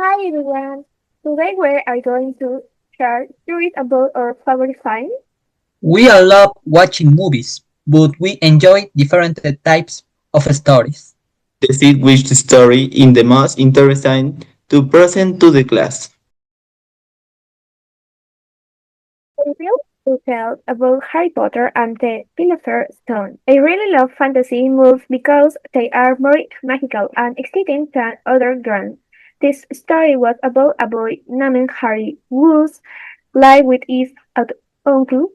Hi everyone. Today we are going to share stories about our favorite film. We all love watching movies, but we enjoy different types of stories. Decide which story is the most interesting to present to the class. I will to tell about Harry Potter and the Philosopher's Stone. I really love fantasy movies because they are more magical and exciting than other genres. This story was about a boy named Harry whose life with his uncle.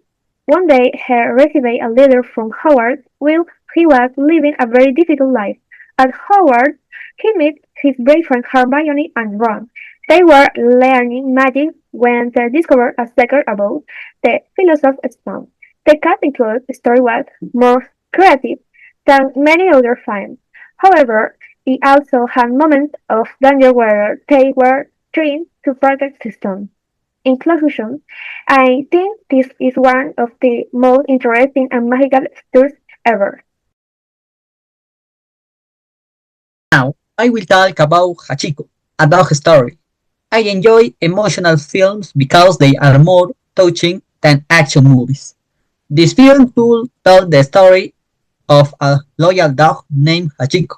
One day he received a letter from Howard while he was living a very difficult life. At Howard, he met his best friend Hermione and Ron. They were learning magic when they discovered a secret about the Philosopher's Stone. The cast included story was more creative than many other films. However, it also had moments of danger where they were trying to protect the stone. In conclusion, I think this is one of the most interesting and magical stories ever. Now, I will talk about Hachiko, a dog story. I enjoy emotional films because they are more touching than action movies. This film tool tells the story of a loyal dog named Hachiko.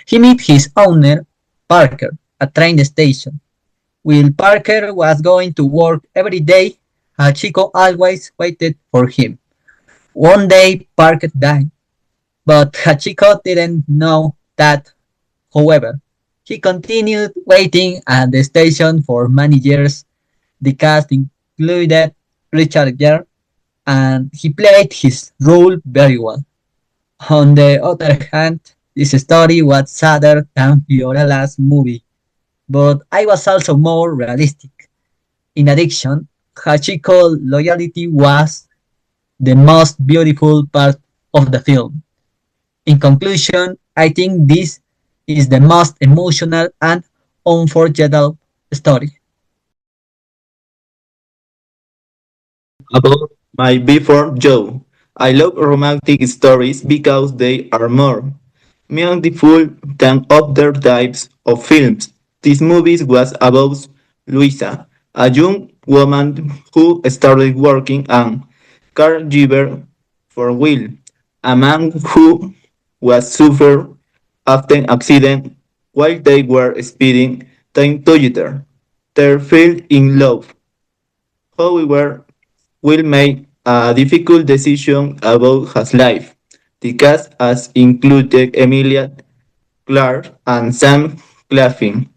He met his owner, Parker, at train station. While Parker was going to work every day, Hachiko always waited for him. One day, Parker died, but Hachiko didn't know that. However, he continued waiting at the station for many years. The cast included Richard Gere, and he played his role very well. On the other hand, this story was sadder than Fiorella's movie, but I was also more realistic. In addition, Hachiko's loyalty was the most beautiful part of the film. In conclusion, I think this is the most emotional and unforgettable story. About my before Joe. I love romantic stories because they are more meaningful than other types of films. This movie was about Luisa, a young woman who started working as caregiver for Will, a man who was suffered after an accident while they were speeding time together. They fell in love. However, Will made a difficult decision about his life. The cast has included Emilia Clarke and Sam Claflin.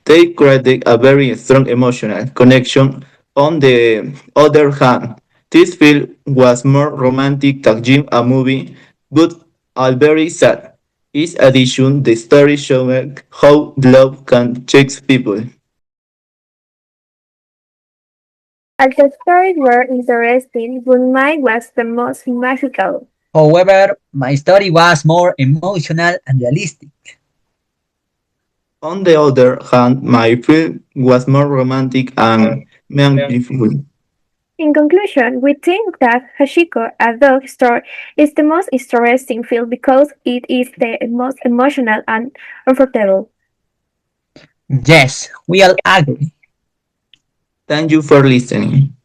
They created a very strong emotional connection. On the other hand, this film was more romantic than a movie, but all very sad. In addition, the story showed how love can change people. All the stories were interesting, but mine was the most magical. However, my story was more emotional and realistic. On the other hand, my film was more romantic and meaningful. In conclusion, we think that Hashiko, a dog story, is the most interesting film because it is the most emotional and comfortable. Yes, we all agree. Thank you for listening.